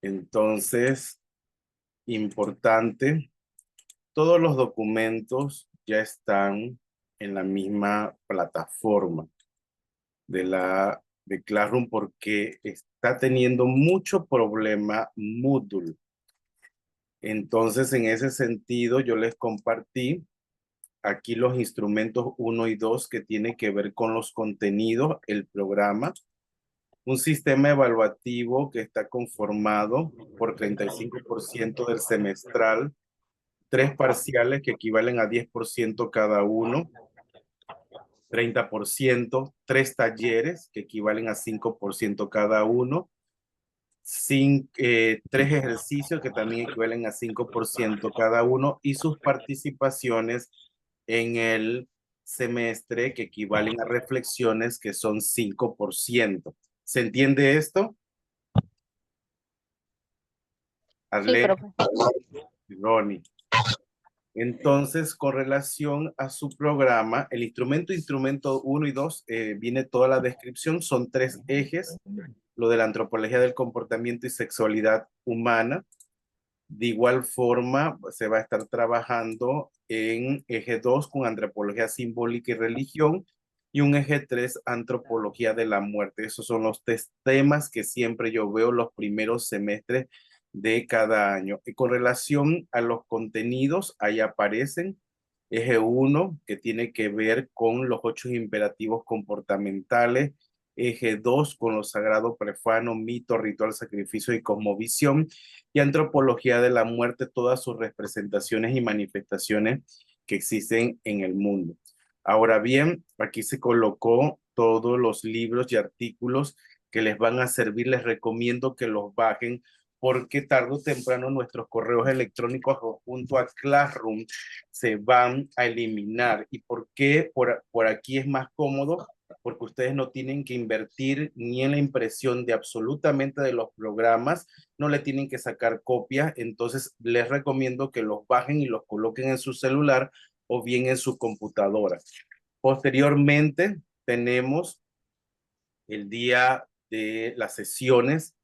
Entonces, importante, todos los documentos ya están en la misma plataforma de Classroom porque está teniendo mucho problema Moodle. Entonces, en ese sentido, yo les compartí aquí los instrumentos 1 y 2 que tienen que ver con los contenidos, el programa, un sistema evaluativo que está conformado por 35% del semestral, 3 parciales que equivalen a 10% cada uno, 30%, 3 talleres que equivalen a 5% cada uno, 3 ejercicios que también equivalen a 5% cada uno y sus participaciones en el semestre que equivalen a reflexiones que son 5%. ¿Se entiende esto? Sí, Hazle, profe. Ronnie. Entonces, con relación a su programa, el instrumento 1 y 2, viene toda la descripción, son 3 ejes, lo de la antropología del comportamiento y sexualidad humana. De igual forma, se va a estar trabajando en eje 2 con antropología simbólica y religión y un eje 3, antropología de la muerte. Esos son los 3 temas que siempre yo veo los primeros semestres de cada año. Y con relación a los contenidos, ahí aparecen eje 1, que tiene que ver con los 8 imperativos comportamentales, eje 2 con lo sagrado, profano, mito, ritual, sacrificio y cosmovisión, y antropología de la muerte, todas sus representaciones y manifestaciones que existen en el mundo. Ahora bien, aquí se colocó todos los libros y artículos que les van a servir. Les recomiendo que los bajen porque tarde o temprano nuestros correos electrónicos junto a Classroom se van a eliminar. ¿Y por qué por aquí es más cómodo? Porque ustedes no tienen que invertir ni en la impresión de absolutamente de los programas, no le tienen que sacar copias, entonces les recomiendo que los bajen y los coloquen en su celular o bien en su computadora. Posteriormente tenemos el día de las sesiones.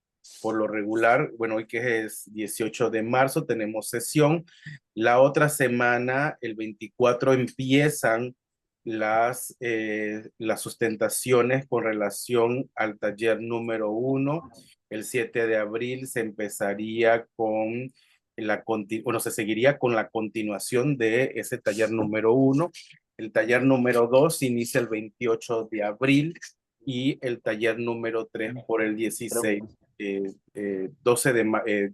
Por lo regular, bueno, hoy que es 18 de marzo, tenemos sesión. La otra semana, el 24, empiezan las sustentaciones con relación al taller número 1. El 7 de abril se empezaría con bueno, se seguiría con la continuación de ese taller número 1. El taller número 2 inicia el 28 de abril y el taller número 3 por el 16,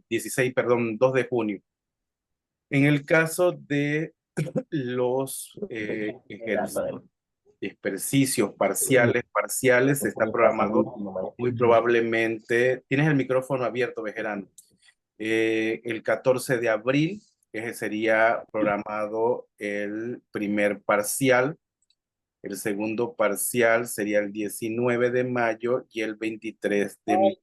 16, perdón, 2 de junio. En el caso de los ejercicios parciales, está programado muy probablemente, tienes el micrófono abierto, Bejerano, el 14 de abril, que sería programado el primer parcial. El segundo parcial sería el 19 de mayo y el 23 de mayo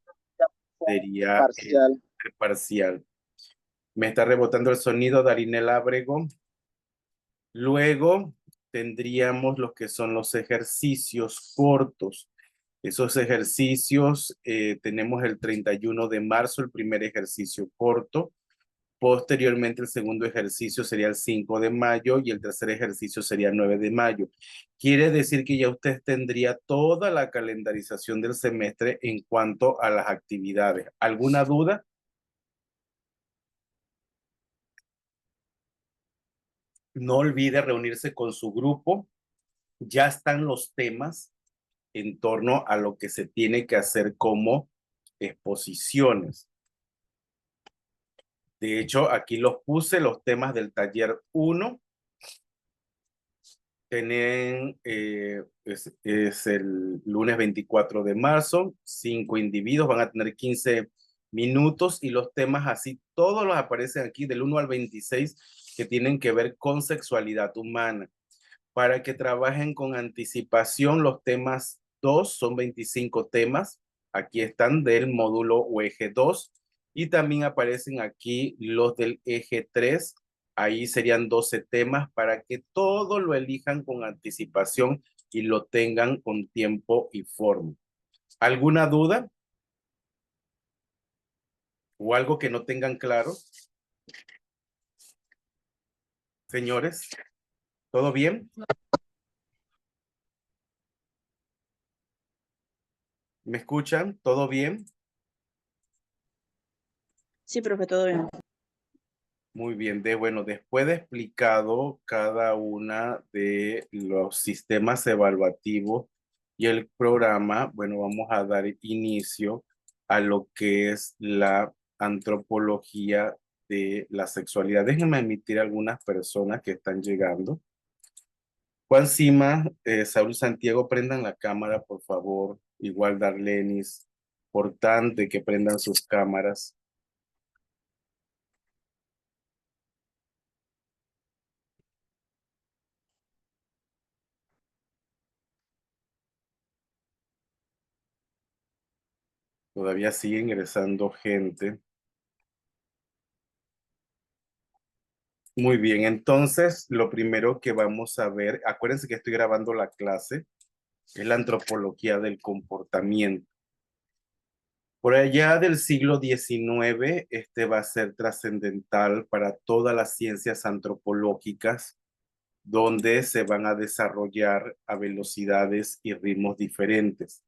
sería Parcial. el parcial. Me está rebotando el sonido, Darinel Ábrego. Luego tendríamos lo que son los ejercicios cortos. Esos ejercicios tenemos el 31 de marzo, el primer ejercicio corto. Posteriormente, el segundo ejercicio sería el 5 de mayo y el tercer ejercicio sería el 9 de mayo. Quiere decir que ya usted tendría toda la calendarización del semestre en cuanto a las actividades. ¿Alguna duda? No olvide reunirse con su grupo. Ya están los temas en torno a lo que se tiene que hacer como exposiciones. De hecho, aquí los puse, los temas del taller 1. Tienen, es el lunes 24 de marzo, 5 individuos van a tener 15 minutos y los temas así, todos los aparecen aquí del 1 al 26 que tienen que ver con sexualidad humana. Para que trabajen con anticipación, los temas 2 son 25 temas, aquí están del módulo o eje 2 y también aparecen aquí los del eje 3. Ahí serían 12 temas para que todo lo elijan con anticipación y lo tengan con tiempo y forma. ¿Alguna duda? o algo que no tengan claro. Señores, ¿todo bien? ¿Me escuchan? ¿Todo bien? Sí, profe, todo bien. Muy bien, bueno, después de explicado cada una de los sistemas evaluativos y el programa, bueno, vamos a dar inicio a lo que es la antropología de la sexualidad. Déjenme admitir algunas personas que están llegando. Juan Cima, Saúl Santiago, prendan la cámara, por favor. Igual Darlenis, importante que prendan sus cámaras. Todavía sigue ingresando gente. Muy bien, entonces lo primero que vamos a ver, acuérdense que estoy grabando la clase, es la antropología del comportamiento. Por allá del siglo XIX, este va a ser trascendental para todas las ciencias antropológicas, donde se van a desarrollar a velocidades y ritmos diferentes.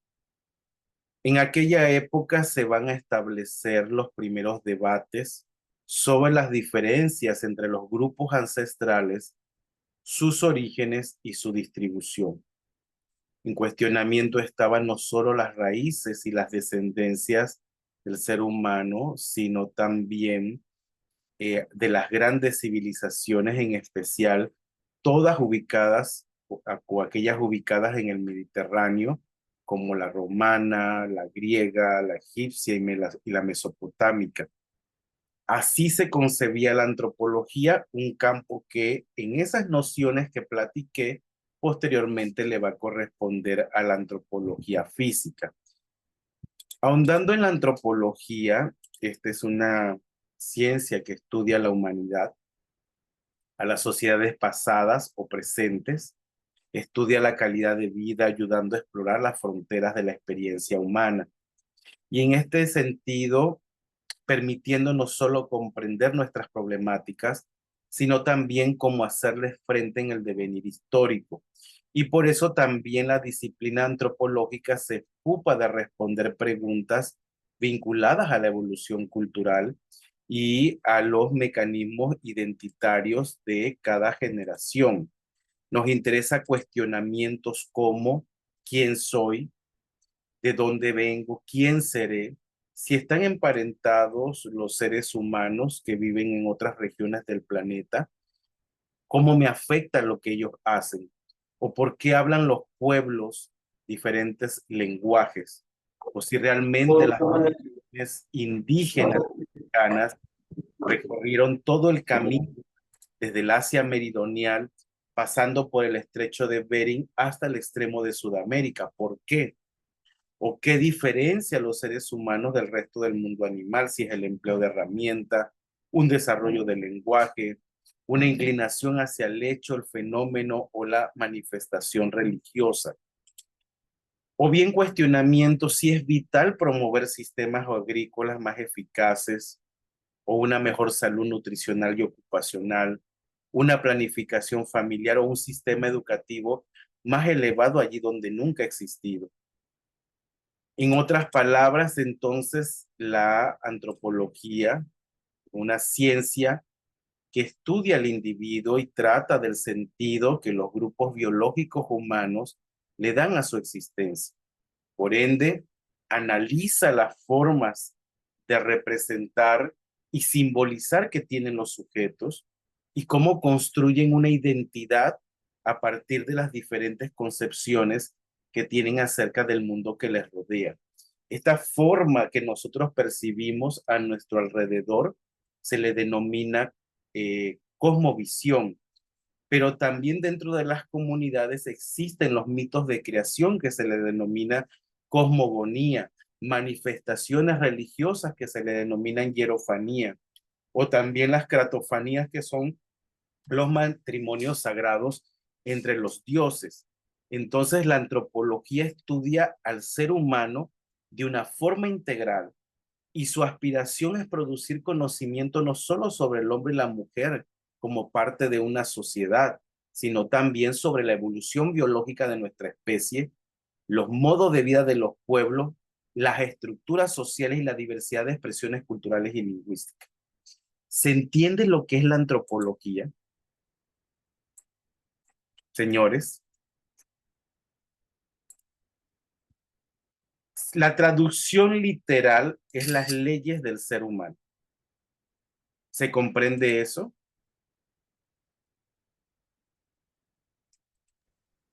En aquella época se van a establecer los primeros debates sobre las diferencias entre los grupos ancestrales, sus orígenes y su distribución. En cuestionamiento estaban no solo las raíces y las descendencias del ser humano, sino también de las grandes civilizaciones, en especial todas ubicadas o aquellas ubicadas en el Mediterráneo, como la romana, la griega, la egipcia y la mesopotámica. Así se concebía la antropología, un campo que en esas nociones que platiqué, posteriormente le va a corresponder a la antropología física. Ahondando en la antropología, esta es una ciencia que estudia la humanidad, a las sociedades pasadas o presentes, estudia la calidad de vida, ayudando a explorar las fronteras de la experiencia humana. Y en este sentido, permitiendo no solo comprender nuestras problemáticas, sino también cómo hacerles frente en el devenir histórico. Y por eso también la disciplina antropológica se ocupa de responder preguntas vinculadas a la evolución cultural y a los mecanismos identitarios de cada generación. Nos interesa cuestionamientos como quién soy, de dónde vengo, quién seré, si están emparentados los seres humanos que viven en otras regiones del planeta, cómo me afecta lo que ellos hacen, o por qué hablan los pueblos diferentes lenguajes, o si realmente las naciones indígenas mexicanas recorrieron todo el camino desde el Asia meridional, pasando por el estrecho de Bering hasta el extremo de Sudamérica. ¿Por qué? ¿O qué diferencia a los seres humanos del resto del mundo animal? Si es el empleo de herramientas, un desarrollo del lenguaje, una inclinación hacia el hecho, el fenómeno o la manifestación religiosa. O bien cuestionamiento si es vital promover sistemas agrícolas más eficaces o una mejor salud nutricional y ocupacional, una planificación familiar o un sistema educativo más elevado allí donde nunca ha existido. En otras palabras, entonces, la antropología, una ciencia que estudia al individuo y trata del sentido que los grupos biológicos humanos le dan a su existencia. Por ende, analiza las formas de representar y simbolizar que tienen los sujetos y cómo construyen una identidad a partir de las diferentes concepciones que tienen acerca del mundo que les rodea. Esta forma que nosotros percibimos a nuestro alrededor se le denomina cosmovisión, pero también dentro de las comunidades existen los mitos de creación que se le denomina cosmogonía, manifestaciones religiosas que se le denominan hierofanía, o también las cratofanías que son los matrimonios sagrados entre los dioses. Entonces la antropología estudia al ser humano de una forma integral y su aspiración es producir conocimiento no solo sobre el hombre y la mujer como parte de una sociedad, sino también sobre la evolución biológica de nuestra especie, los modos de vida de los pueblos, las estructuras sociales y la diversidad de expresiones culturales y lingüísticas. ¿Se entiende lo que es la antropología? Señores, la traducción literal es las leyes del ser humano. ¿Se comprende eso?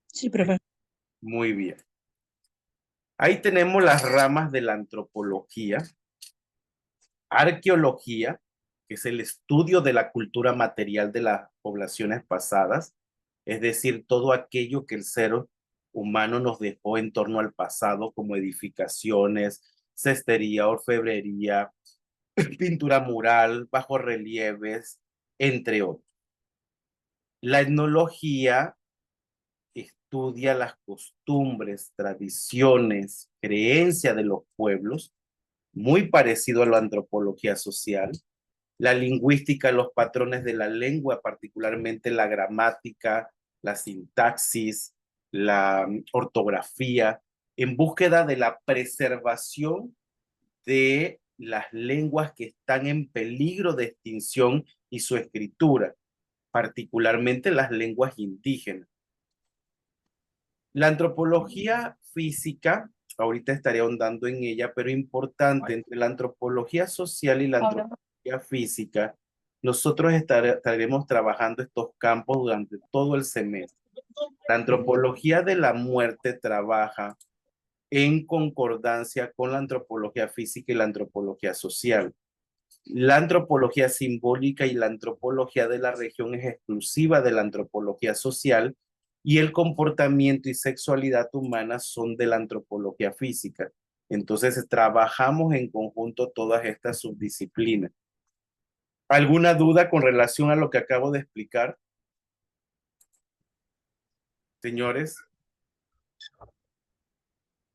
Sí, profe. Muy bien. Ahí tenemos las ramas de la antropología, arqueología, que es el estudio de la cultura material de las poblaciones pasadas, es decir, todo aquello que el ser humano nos dejó en torno al pasado, como edificaciones, cestería, orfebrería, pintura mural, bajorrelieves, entre otros. La etnología estudia las costumbres, tradiciones, creencias de los pueblos, muy parecido a la antropología social. La lingüística, los patrones de la lengua, particularmente la gramática, la sintaxis, la ortografía, en búsqueda de la preservación de las lenguas que están en peligro de extinción y su escritura, particularmente las lenguas indígenas. La antropología física, ahorita estaré ahondando en ella, pero importante, entre la antropología social y la antropología física, nosotros estaremos trabajando estos campos durante todo el semestre. La antropología de la muerte trabaja en concordancia con la antropología física y la antropología social. La antropología simbólica y la antropología de la región es exclusiva de la antropología social y el comportamiento y sexualidad humana son de la antropología física. Entonces, trabajamos en conjunto todas estas subdisciplinas. ¿Alguna duda con relación a lo que acabo de explicar? Señores,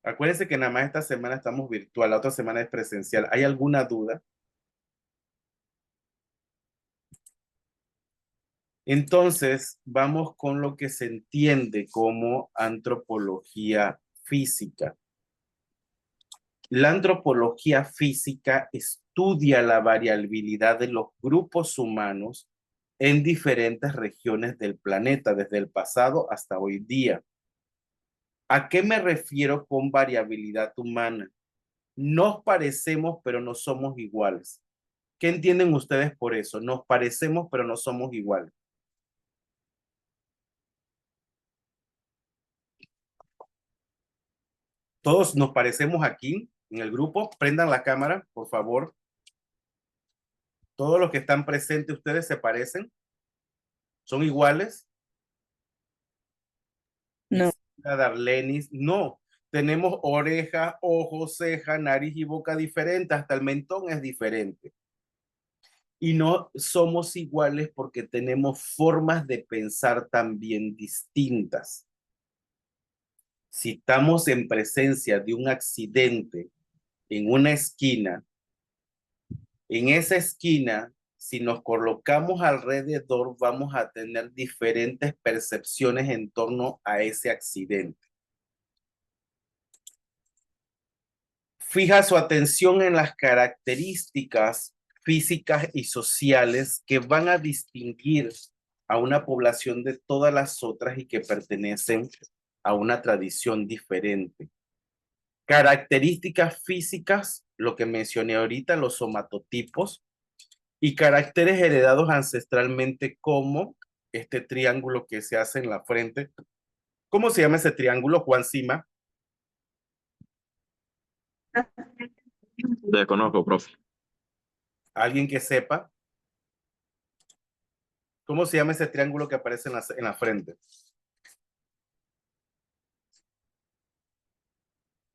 acuérdense que nada más esta semana estamos virtual, la otra semana es presencial. ¿Hay alguna duda? Entonces, vamos con lo que se entiende como antropología física. La antropología física estudia la variabilidad de los grupos humanos en diferentes regiones del planeta, desde el pasado hasta hoy día. ¿A qué me refiero con variabilidad humana? Nos parecemos, pero no somos iguales. ¿Qué entienden ustedes por eso? Nos parecemos, pero no somos iguales. Todos nos parecemos aquí en el grupo. Prendan la cámara, por favor. Todos los que están presentes, ¿ustedes se parecen? ¿Son iguales? No. Darlenis, no. Tenemos oreja, ojos, ceja, nariz y boca diferentes. Hasta el mentón es diferente. Y no somos iguales porque tenemos formas de pensar también distintas. Si estamos en presencia de un accidente en una esquina, en esa esquina, si nos colocamos alrededor, vamos a tener diferentes percepciones en torno a ese accidente. Fija su atención en las características físicas y sociales que van a distinguir a una población de todas las otras y que pertenecen a una tradición diferente. Características físicas, lo que mencioné ahorita, los somatotipos, y caracteres heredados ancestralmente como este triángulo que se hace en la frente. ¿Cómo se llama ese triángulo, Juan Cima? Desconozco, profe. ¿Alguien que sepa? ¿Cómo se llama ese triángulo que aparece en la frente?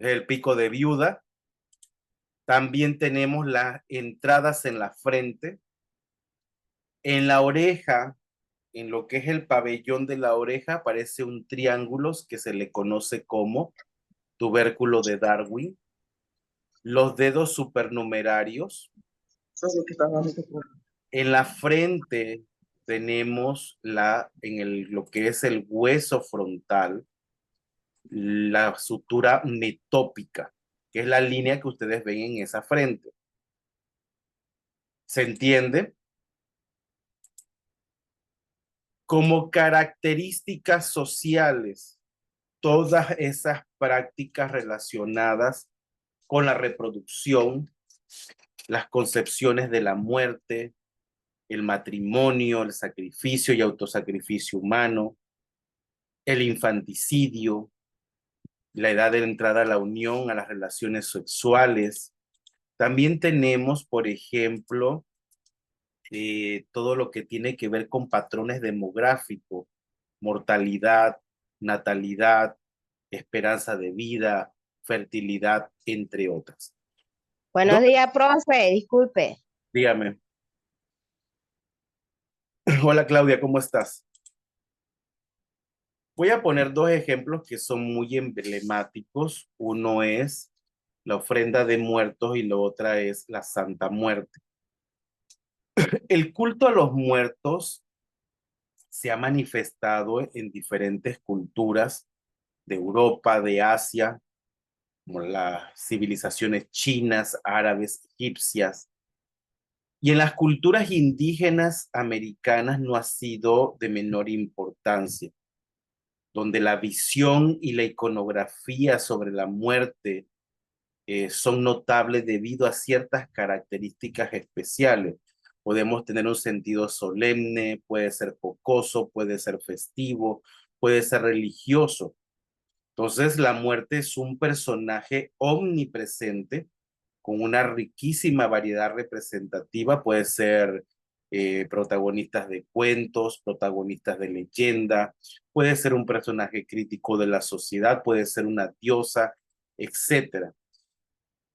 El pico de viuda. También tenemos las entradas en la frente. En la oreja, en lo que es el pabellón de la oreja, aparece un triángulo que se le conoce como tubérculo de Darwin. los dedos supernumerarios. En la frente tenemos lo que es el hueso frontal, la sutura metópica, que es la línea que ustedes ven en esa frente. ¿Se entiende? Como características sociales, todas esas prácticas relacionadas con la reproducción, las concepciones de la muerte, el matrimonio, el sacrificio y autosacrificio humano, el infanticidio, la edad de entrada a la unión, a las relaciones sexuales. También tenemos, por ejemplo, todo lo que tiene que ver con patrones demográficos, mortalidad, natalidad, esperanza de vida, fertilidad, entre otras. Buenos días, profe, disculpe. Dígame. Hola Claudia, ¿cómo estás? Voy a poner dos ejemplos que son muy emblemáticos. Uno es la ofrenda de muertos y la otra es la Santa Muerte. El culto a los muertos se ha manifestado en diferentes culturas de Europa, de Asia, como las civilizaciones chinas, árabes, egipcias. Y en las culturas indígenas americanas no ha sido de menor importancia, donde la visión y la iconografía sobre la muerte son notables debido a ciertas características especiales. Podemos tener un sentido solemne, puede ser jocoso, puede ser festivo, puede ser religioso. Entonces, la muerte es un personaje omnipresente con una riquísima variedad representativa. Puede ser protagonistas de cuentos, protagonistas de leyenda, puede ser un personaje crítico de la sociedad, puede ser una diosa, etcétera.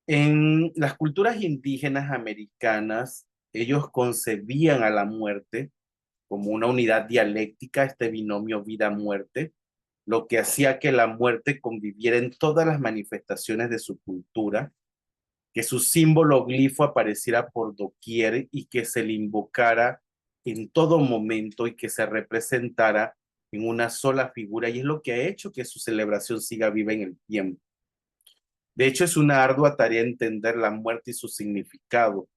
En las culturas indígenas americanas, ellos concebían a la muerte como una unidad dialéctica, este binomio vida-muerte, lo que hacía que la muerte conviviera en todas las manifestaciones de su cultura, que su símbolo glifo apareciera por doquier y que se le invocara en todo momento y que se representara en una sola figura, y es lo que ha hecho que su celebración siga viva en el tiempo. De hecho, es una ardua tarea entender la muerte y su significado,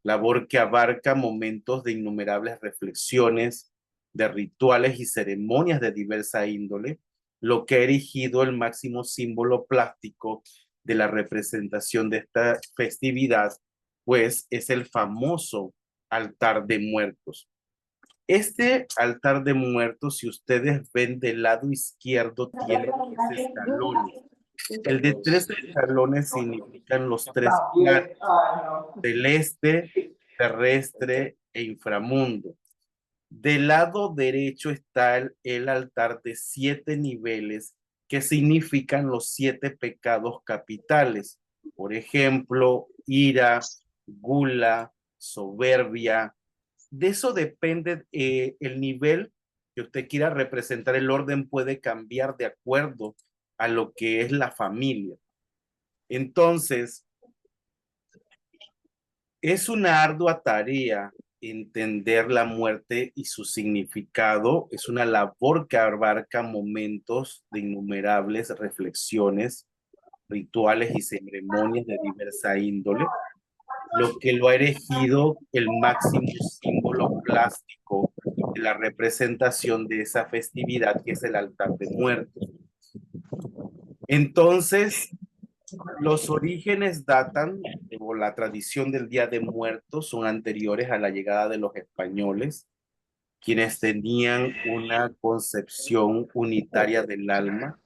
labor que abarca momentos de innumerables reflexiones, de rituales y ceremonias de diversa índole, lo que ha erigido el máximo símbolo plástico de la representación de esta festividad, pues es el famoso altar de muertos. Este altar de muertos, si ustedes ven del lado izquierdo, tiene 3 escalones. El de 3 escalones significan los 3 planos: celeste, terrestre e inframundo. Del lado derecho está el altar de 7 niveles, que significan los 7 pecados capitales. Por ejemplo, ira, gula, soberbia. De eso depende el nivel que usted quiera representar. El orden puede cambiar de acuerdo a lo que es la familia. Entonces, es una ardua tarea entender la muerte y su significado. Es una labor que abarca momentos de innumerables reflexiones, rituales y ceremonias de diversa índole, lo que lo ha erigido el máximo símbolo plástico de la representación de esa festividad, que es el altar de muertos. Entonces, los orígenes datan, o la tradición del Día de Muertos, son anteriores a la llegada de los españoles, quienes tenían una concepción unitaria del alma,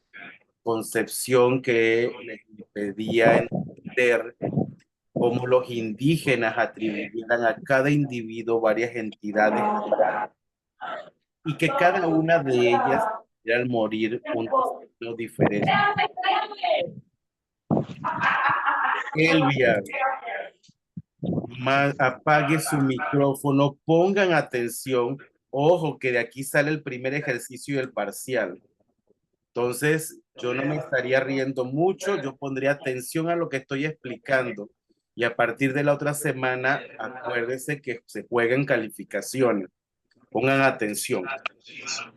concepción que les impedía entender cómo los indígenas atribuyeran a cada individuo varias entidades y que cada una de ellas, al morir, un destino diferente. Elvia, apague su micrófono, pongan atención. Ojo, que de aquí sale el primer ejercicio y el parcial. Entonces, yo no me estaría riendo mucho, yo pondría atención a lo que estoy explicando. Y a partir de la otra semana, acuérdense que se juegan calificaciones. Pongan atención.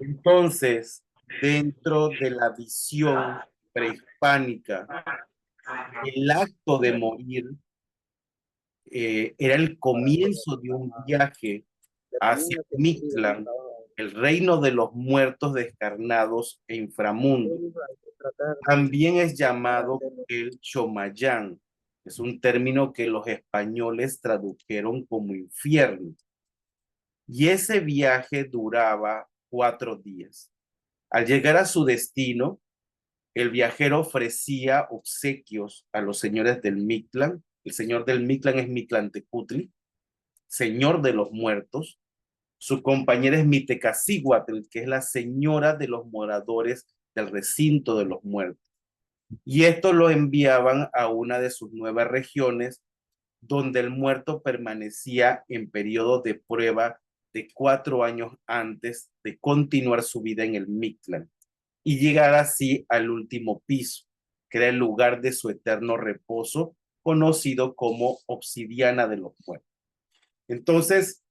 Entonces, dentro de la visión prehispánica, el acto de morir era el comienzo de un viaje hacia Mictlán, el reino de los muertos descarnados e inframundo. También es llamado el Chomayán. Es un término que los españoles tradujeron como infierno. Y ese viaje duraba 4 días. Al llegar a su destino, el viajero ofrecía obsequios a los señores del Mictlán. El señor del Mictlán es Mictlantecutli, señor de los muertos. Su compañera es Mitecacíhuatl, que es la señora de los moradores del recinto de los muertos. Y esto lo enviaban a una de sus nuevas regiones, donde el muerto permanecía en periodo de prueba de 4 años antes de continuar su vida en el Mictlán y llegar así al último piso, que era el lugar de su eterno reposo, conocido como Obsidiana de los Muertos. Entonces,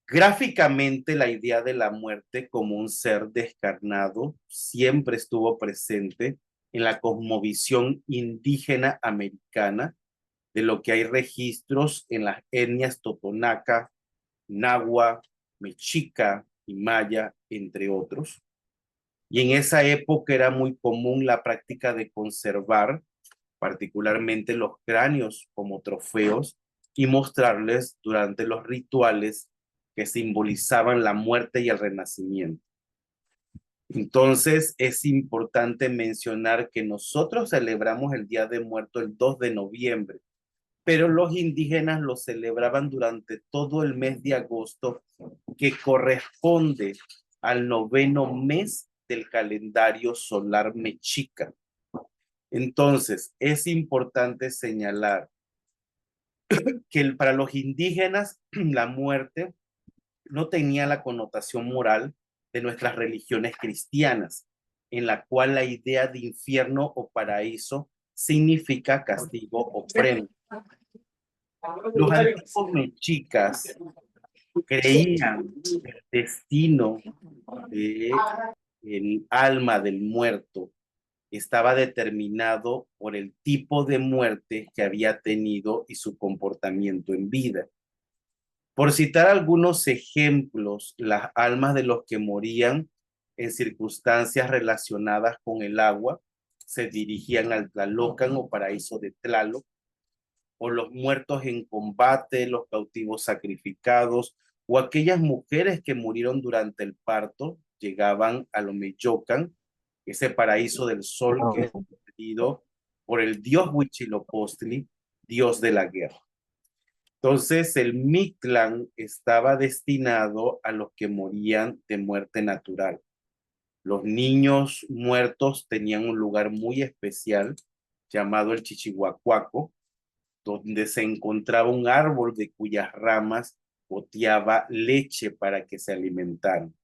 gráficamente, la idea de la muerte como un ser descarnado siempre estuvo presente en la cosmovisión indígena americana, de lo que hay registros en las etnias totonaca, nahua, mexica y maya, entre otros. Y en esa época era muy común la práctica de conservar, particularmente los cráneos, como trofeos y mostrarles durante los rituales que simbolizaban la muerte y el renacimiento. Entonces es importante mencionar que nosotros celebramos el Día de Muertos el 2 de noviembre, pero los indígenas lo celebraban durante todo el mes de agosto, que corresponde al 9º mes del calendario solar mexica. Entonces, es importante señalar que para los indígenas la muerte no tenía la connotación moral de nuestras religiones cristianas, en la cual la idea de infierno o paraíso significa castigo o premio. Los antiguos mexicas creían el destino del alma del muerto estaba determinado por el tipo de muerte que había tenido y su comportamiento en vida. Por citar algunos ejemplos, las almas de los que morían en circunstancias relacionadas con el agua se dirigían al Tlalocan o paraíso de Tlaloc, o los muertos en combate, los cautivos sacrificados, o aquellas mujeres que murieron durante el parto, llegaban a Omeyocan, ese paraíso del sol que es pedido por el dios Huitzilopochtli, dios de la guerra. Entonces el Mictlán estaba destinado a los que morían de muerte natural. Los niños muertos tenían un lugar muy especial llamado el Chichihuacuaco, donde se encontraba un árbol de cuyas ramas goteaba leche para que se alimentaran.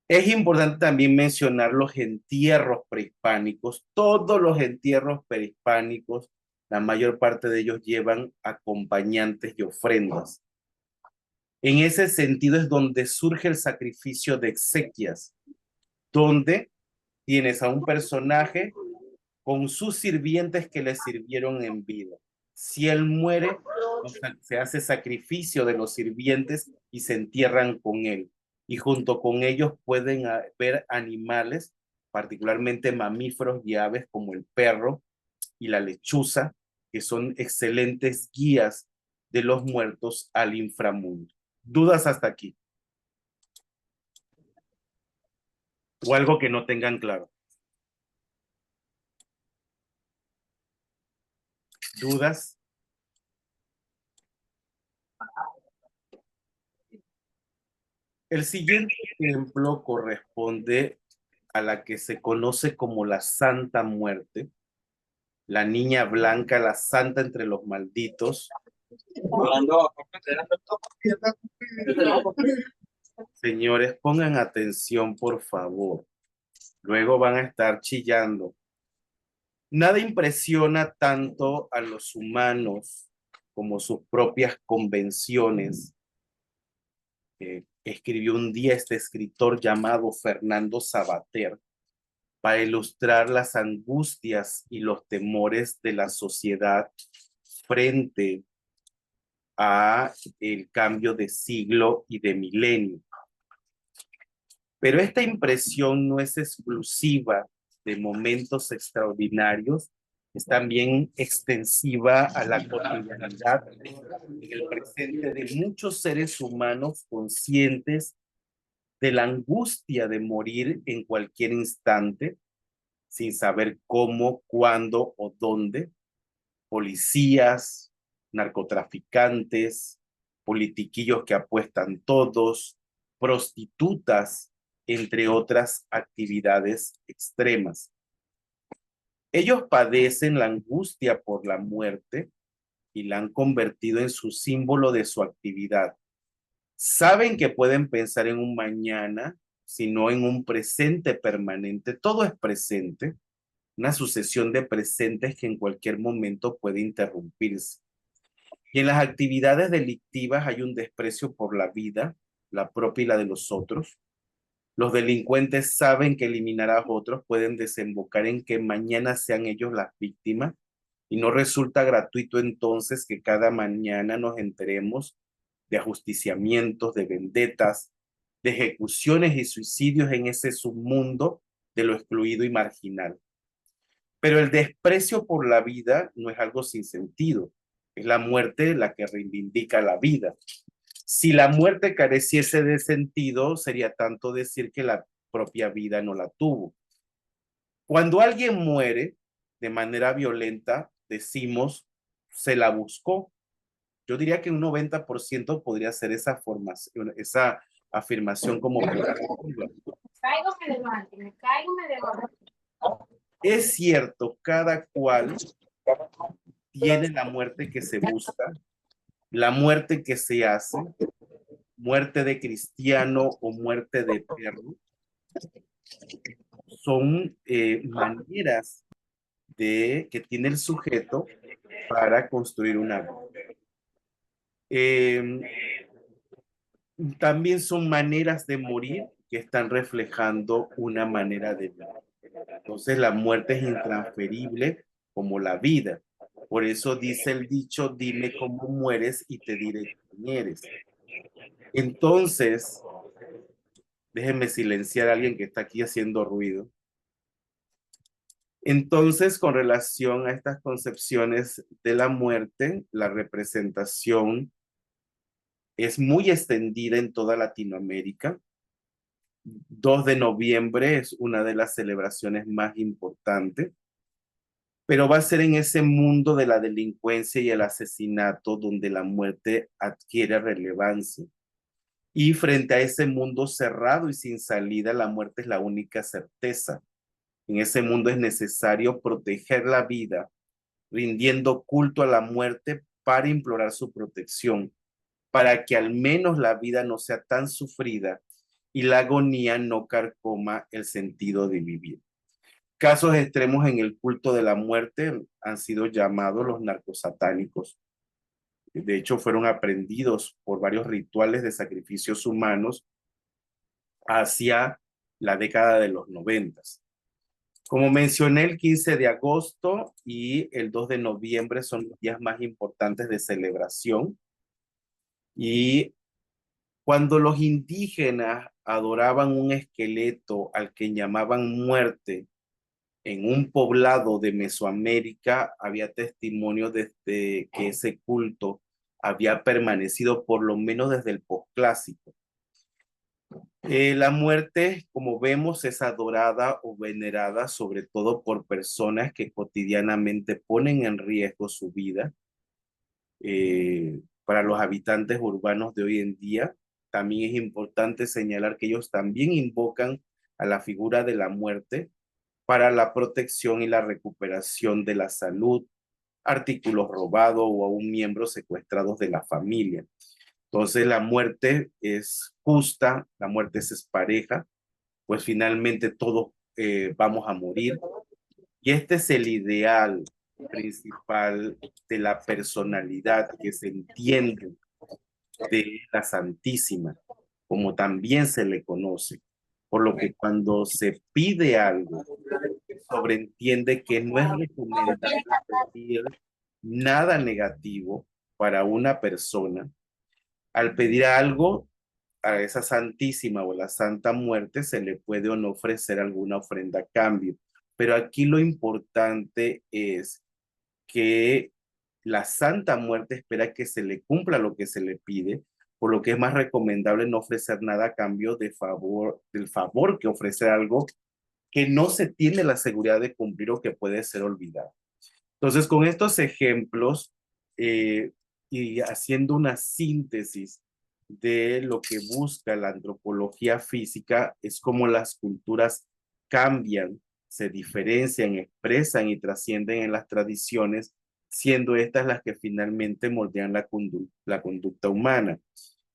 Es importante también mencionar los entierros prehispánicos. Todos los entierros prehispánicos, la mayor parte de ellos llevan acompañantes y ofrendas. En ese sentido es donde surge el sacrificio de exequias, donde tienes a un personaje con sus sirvientes que le sirvieron en vida. Si él muere, se hace sacrificio de los sirvientes y se entierran con él. Y junto con ellos pueden haber animales, particularmente mamíferos y aves como el perro y la lechuza, que son excelentes guías de los muertos al inframundo. ¿Dudas hasta aquí? ¿O algo que no tengan claro? ¿Dudas? El siguiente ejemplo corresponde a la que se conoce como la Santa Muerte, la niña blanca, la santa entre los malditos. Señores, pongan atención, por favor. luego van a estar chillando. Nada impresiona tanto a los humanos como sus propias convenciones. Escribió un día este escritor llamado Fernando Savater para ilustrar las angustias y los temores de la sociedad frente a el cambio de siglo y de milenio. Pero esta impresión no es exclusiva de momentos extraordinarios, es también extensiva a la cotidianidad en el presente de muchos seres humanos conscientes de la angustia de morir en cualquier instante, sin saber cómo, cuándo o dónde. Policías, narcotraficantes, politiquillos que apuestan todos, prostitutas, entre otras actividades extremas. Ellos padecen la angustia por la muerte y la han convertido en su símbolo de su actividad. Saben que pueden pensar en un mañana, sino en un presente permanente. Todo es presente, una sucesión de presentes que en cualquier momento puede interrumpirse. Y en las actividades delictivas hay un desprecio por la vida, la propia y la de los otros. Los delincuentes saben que eliminar a otros pueden desembocar en que mañana sean ellos las víctimas y no resulta gratuito entonces que cada mañana nos enteremos de ajusticiamientos, de vendetas, de ejecuciones y suicidios en ese submundo de lo excluido y marginal. Pero el desprecio por la vida no es algo sin sentido. Es la muerte la que reivindica la vida. Si la muerte careciese de sentido, sería tanto decir que la propia vida no la tuvo. Cuando alguien muere de manera violenta, decimos, se la buscó. Yo diría que un 90% podría ser esa formación, esa afirmación como positiva. Caigo, me levanto, me caigo, me levanto. Es cierto, cada cual tiene la muerte que se busca, la muerte que se hace, muerte de cristiano o muerte de perro, son maneras que tiene el sujeto para construir una vida. También son maneras de morir que están reflejando una manera de vida. Entonces la muerte es intransferible como la vida. Por eso dice el dicho, dime cómo mueres y te diré quién eres. Entonces, déjenme silenciar a alguien que está aquí haciendo ruido. Entonces, con relación a estas concepciones de la muerte, la representación es muy extendida en toda Latinoamérica. 2 de noviembre es una de las celebraciones más importantes, pero va a ser en ese mundo de la delincuencia y el asesinato donde la muerte adquiere relevancia. Y frente a ese mundo cerrado y sin salida, la muerte es la única certeza. En ese mundo es necesario proteger la vida, rindiendo culto a la muerte para implorar su protección, para que al menos la vida no sea tan sufrida y la agonía no carcoma el sentido de vivir. Casos extremos en el culto de la muerte han sido llamados los narcosatánicos. De hecho, fueron aprendidos por varios rituales de sacrificios humanos hacia la década de los 90. Como mencioné, el 15 de agosto y el 2 de noviembre son los días más importantes de celebración. Y cuando los indígenas adoraban un esqueleto al que llamaban muerte en un poblado de Mesoamérica, había testimonio desde que ese culto había permanecido por lo menos desde el posclásico. La muerte, como vemos, es adorada o venerada sobre todo por personas que cotidianamente ponen en riesgo su vida. Para los habitantes urbanos de hoy en día, también es importante señalar que ellos también invocan a la figura de la muerte para la protección y la recuperación de la salud, artículos robados o aún miembros secuestrados de la familia. Entonces la muerte es justa, la muerte es pareja, pues finalmente todos vamos a morir. Y este es el ideal principal de la personalidad que se entiende de la Santísima, como también se le conoce. Por lo que cuando se pide algo, sobreentiende que no es recomendable pedir nada negativo para una persona. Al pedir algo a esa Santísima o la Santa Muerte, se le puede o no ofrecer alguna ofrenda a cambio. Pero aquí lo importante es que la Santa Muerte espera que se le cumpla lo que se le pide, por lo que es más recomendable no ofrecer nada a cambio del favor que ofrecer algo que no se tiene la seguridad de cumplir o que puede ser olvidado. Entonces, con estos ejemplos y haciendo una síntesis de lo que busca la antropología física, es cómo las culturas cambian, se diferencian, expresan y trascienden en las tradiciones, siendo estas las que finalmente moldean la conducta humana.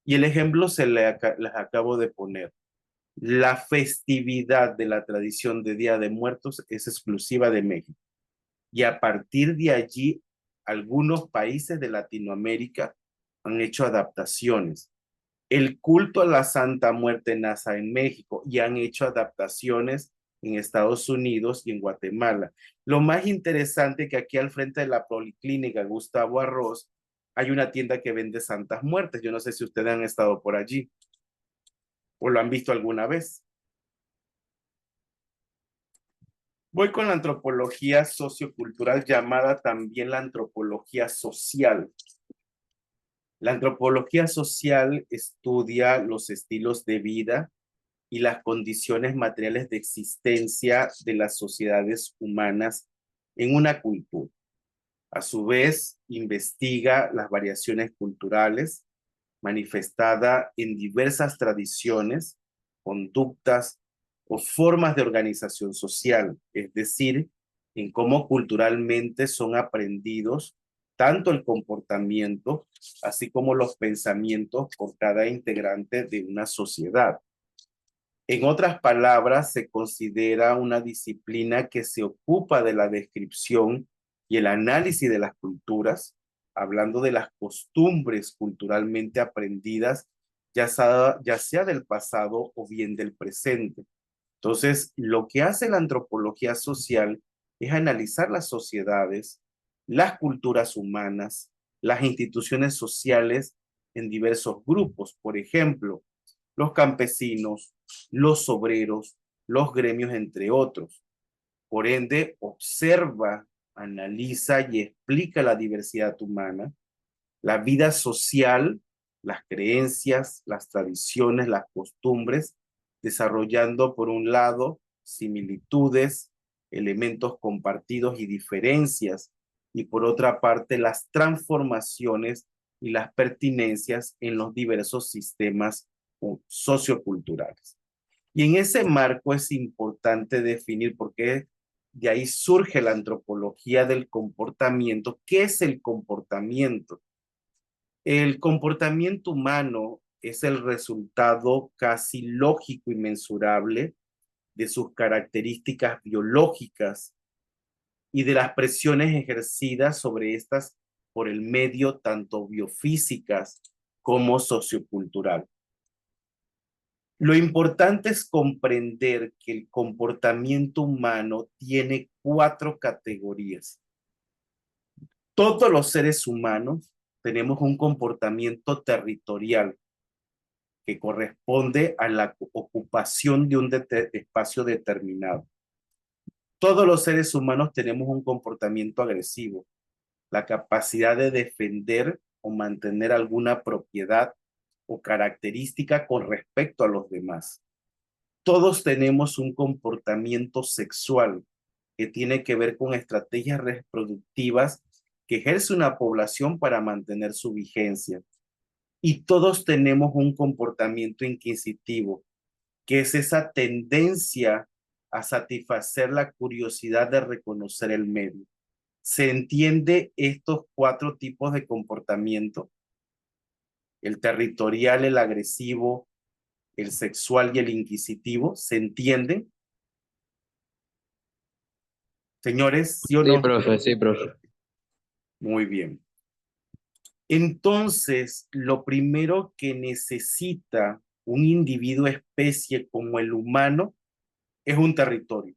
Y el ejemplo les acabo de poner. La festividad de la tradición de Día de Muertos es exclusiva de México. Y a partir de allí, algunos países de Latinoamérica han hecho adaptaciones. El culto a la Santa Muerte nace en México y han hecho adaptaciones en Estados Unidos y en Guatemala. Lo más interesante es que aquí al frente de la Policlínica Gustavo Arroz hay una tienda que vende Santas Muertes. Yo no sé si ustedes han estado por allí o lo han visto alguna vez. Voy con la antropología sociocultural, llamada también la antropología social. La antropología social estudia los estilos de vida y las condiciones materiales de existencia de las sociedades humanas en una cultura. A su vez, investiga las variaciones culturales manifestadas en diversas tradiciones, conductas o formas de organización social, es decir, en cómo culturalmente son aprendidos tanto el comportamiento, así como los pensamientos por cada integrante de una sociedad. En otras palabras, se considera una disciplina que se ocupa de la descripción y el análisis de las culturas, hablando de las costumbres culturalmente aprendidas, ya sea del pasado o bien del presente. Entonces, lo que hace la antropología social es analizar las sociedades, las culturas humanas, las instituciones sociales en diversos grupos. Por ejemplo, los campesinos, los obreros, los gremios, entre otros. Por ende, observa, analiza y explica la diversidad humana, la vida social, las creencias, las tradiciones, las costumbres, desarrollando por un lado similitudes, elementos compartidos y diferencias, y por otra parte las transformaciones y las pertinencias en los diversos sistemas socioculturales. Y en ese marco es importante definir, porque de ahí surge la antropología del comportamiento. ¿Qué es el comportamiento? El comportamiento humano es el resultado casi lógico y mensurable de sus características biológicas y de las presiones ejercidas sobre estas por el medio tanto biofísicas como sociocultural. Lo importante es comprender que el comportamiento humano tiene 4 categorías. Todos los seres humanos tenemos un comportamiento territorial que corresponde a la ocupación de un espacio determinado. Todos los seres humanos tenemos un comportamiento agresivo, la capacidad de defender o mantener alguna propiedad o característica con respecto a los demás. Todos tenemos un comportamiento sexual que tiene que ver con estrategias reproductivas que ejerce una población para mantener su vigencia. Y todos tenemos un comportamiento inquisitivo, que es esa tendencia a satisfacer la curiosidad de reconocer el medio. ¿Se entiende estos 4 tipos de comportamiento? El territorial, el agresivo, el sexual y el inquisitivo, ¿se entienden? Señores, ¿sí o Sí, no? profe, sí, profe. Muy bien. Entonces, lo primero que necesita un individuo especie como el humano es un territorio.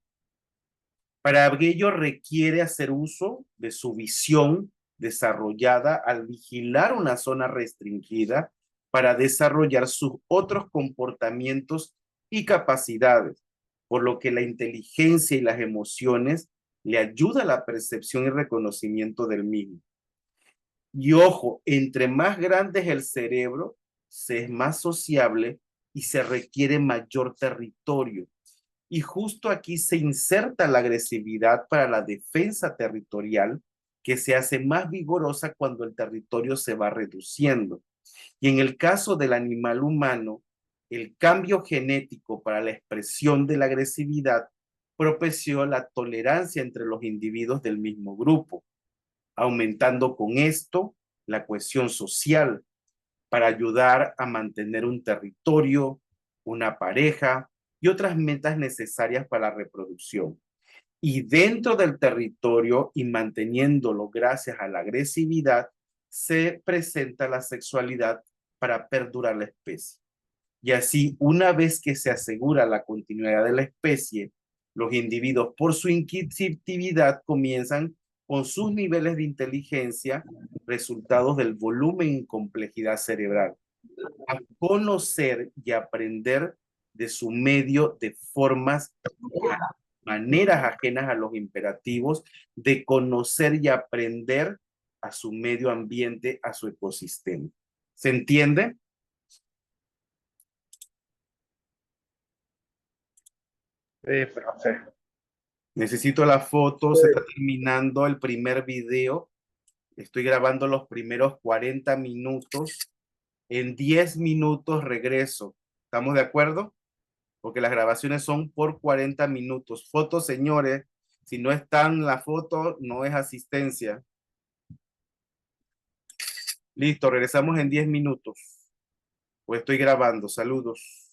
Para ello requiere hacer uso de su visión desarrollada al vigilar una zona restringida para desarrollar sus otros comportamientos y capacidades, por lo que la inteligencia y las emociones le ayuda a la percepción y reconocimiento del mismo. Y ojo, entre más grande es el cerebro, se es más sociable y se requiere mayor territorio. Y justo aquí se inserta la agresividad para la defensa territorial, que se hace más vigorosa cuando el territorio se va reduciendo. Y en el caso del animal humano, el cambio genético para la expresión de la agresividad propició la tolerancia entre los individuos del mismo grupo, aumentando con esto la cohesión social para ayudar a mantener un territorio, una pareja y otras metas necesarias para la reproducción. Y dentro del territorio y manteniéndolo gracias a la agresividad, se presenta la sexualidad para perdurar la especie. Y así, una vez que se asegura la continuidad de la especie, los individuos por su inquisitividad comienzan con sus niveles de inteligencia, resultados del volumen y complejidad cerebral, a conocer y aprender de su medio de formas, maneras ajenas a los imperativos, de conocer y aprender a su medio ambiente, a su ecosistema. ¿Se entiende? Sí, profe. Necesito la foto, se está terminando el primer video. Estoy grabando los primeros 40 minutos. En 10 minutos regreso. ¿Estamos de acuerdo? Porque las grabaciones son por 40 minutos. Fotos, señores. Si no están la foto, no es asistencia. Listo, regresamos en 10 minutos. Pues estoy grabando. Saludos.